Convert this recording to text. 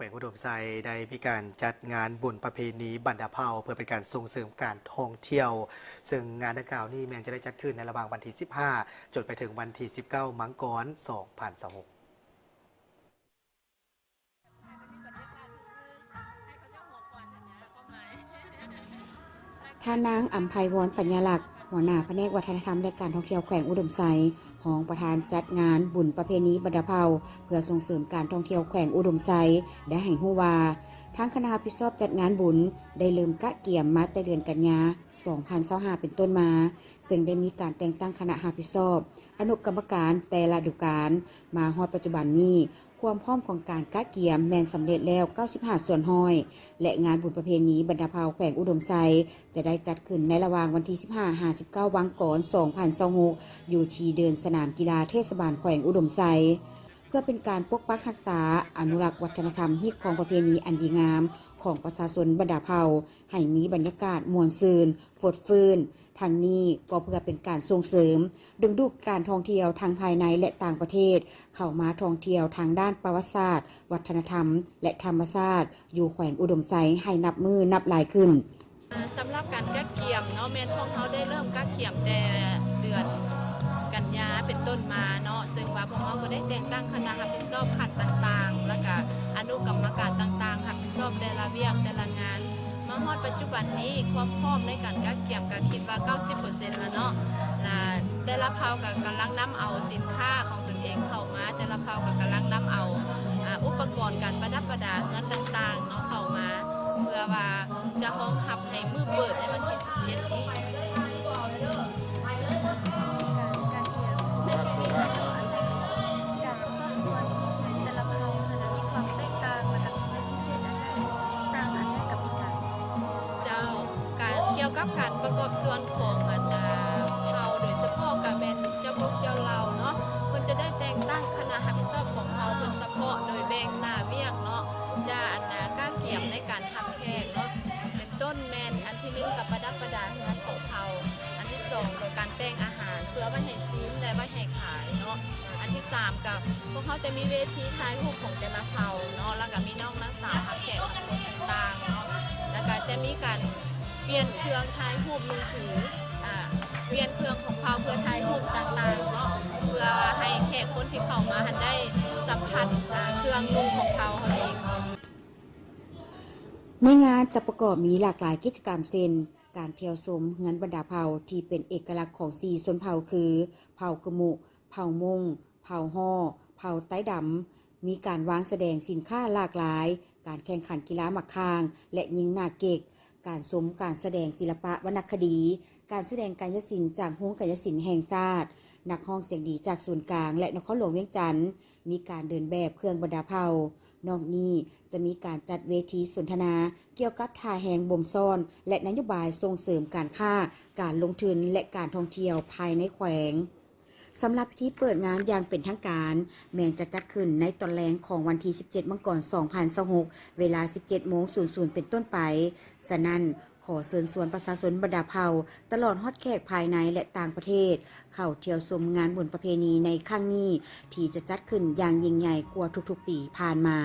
วงอุดมไซได้มีการจัดงานบุญประเพณีบันดาเผาเพื่อเป็นการส่งเสริมการท่องเที่ยว ซึ่งงานดังกล่าวนี้แม้จะได้จัดขึ้นในระหว่างวันที่ 15 จนไปถึงวันที่ 19 มังกร 2026ท่านางอัมไพวรปัญญาลักษณ์หัวหน้าแผนกวัฒนธรรมและการท่องเที่ยวแขวงอุดมไซรองประธานจัดงานบุญประเพณีบันดาเผาเพื่อส่งเสริมการท่องเที่ยวแขวงอุดมไซได้ให้ฮู้ว่าทางคณะรับผิดชอบจัดงานบุญได้เริ่มกะเกี่ยมมาแต่เดือนกันยา2025เป็นต้นมาซึ่งได้มีการแต่งตั้งคณะรับผิดชอบอนุกรรมการแต่ละฤดูกาลมาฮอดปัจจุบันนี้ความพร้อมของการกะเกี่ยมแม่นสำเร็จแล้ว95ส่วนห้อยและงานบุญประเพณีบันดาเผาแขวงอุดมไซจะได้จัดขึ้นในระหว่างวันที่15-19 วังกร 2026อยู่ที่เดินสนามกีฬาเทศบาลแขวงอุดมไซเพื่อเป็นการปกปักรักษาอนุรักษ์วัฒนธรรมฮิตของประเพณีอันดีงามของประชาชนบันดาเผาให้มีบรรยากาศม่วนซื่นฟดฟื้นทางนี้ก็เพื่อเป็นการส่งเสริมดึงดูดการท่องเที่ยวทางภายในและต่างประเทศเข้ามาท่องเที่ยวทางด้านประวัติศาสตร์วัฒนธรรมและธรรมชาติอยู่แขวงอุดมไซให้นับมือนับหลายขึ้นสำหรับการกักเกี่ยมเนาะแม่นของเขาได้เริ่มกักเกี่ยมแต่เดือนกันยาเป็นต้นมาเนาะซึ่งว่าพวกเขาก็ได้แต่งตั้งคณะรับผิดชอบขั้นต่างๆแล้วก็อนุกรรมการต่างๆรับผิดชอบแต่ละเวียกแต่ละงานมาฮอดปัจจุบันนี้ความพร้อมในการกักเกี่ยมก็คิดว่า 90% แล้วเนาะแต่ละเผ่าก็กำลังนำเอาสินค้าของตนเองเข้ามาแต่ละเผ่าก็กำลังนำเอาอุปกรณ์การประดับประดาเงินต่างๆเนาะเข้ามาเพื่อว่าจะห้องหับให้มือเปิดในวันที่ 17 นี้เกี่ยวกับการประกอบส่วนของเผาโดยเฉพาะกับแม่นเจ้าบุกเจ้าเราเนาะเพิ่นจะได้แต่งตั้งคณะรับผิดชอบของเผาเพิ่นเฉพาะโดยแบ่งหน้าเวียกเนาะจะก้าเกี่ยมในการทำแขกเนาะเป็นต้นแมนอันที่1กับประดับประดาเฮือนของเผาอันที่2โดยการแต่งอาหารเพื่อไว้ให้ซีมและไว้ให้ขายเนาะอันที่3กับพวกเขาจะมีเวทีถ่ายรูปของแต่ละเผาเนาะแล้วก็มีน้องนักศึกษารับแขกรับคนต่างๆเนาะแล้วก็จะมีการเปลี่ยนเครื่องถ่ายรูปมือถือเปลี่ยนเครื่องของเขาเพื่อถ่ายรูปต่างๆเนาะเพื่อให้แขกคนที่เข้ามาได้สัมผัสเครื่องนุ่งของเขาเองในงานจะประกอบมีหลากหลายกิจกรรมเช่นการเที่ยวชมเฮือนบรรดาเผ่าที่เป็นเอกลักษณ์ของ4ชนเผ่าคือเผ่ากะมุเผ่ามงเผ่าฮ้อเผ่าไต้ดำมีการวางแสดงสินค้าหลากหลายการแข่งขันกีฬาหมากคางและยิงหน้าเก็กการชมการแสดงศิลปะวรรณคดีการแสดงกายศิลป์จากโฮงกายศิลป์แห่งชาตินักร้องเสียงดีจากศูนย์กลางและนครหลวงเวียงจันทน์มีการเดินแบบเครื่องบรรดาเผ่านอกนี้จะมีการจัดเวทีสนทนาเกี่ยวกับท่าแหงบ่มซ่อนและนโยบายส่งเสริมการค้าการลงทุนและการท่องเที่ยวภายในแขวงสำหรับพิธีเปิดงานอย่างเป็นทางการแม้จะจัดขึ้นในตอนแรกของวันที่17 มังกร 2026เวลา 17:00 เป็นต้นไปฉะนั้นขอเชิญชวนประชาชนบรรดาเผ่าตลอดฮอดแขกภายในและต่างประเทศเข้าเที่ยวชมงานบุญประเพณีในครั้งนี้ที่จะจัดขึ้นอย่างยิ่งใหญ่กว่าทุกๆปีผ่านมา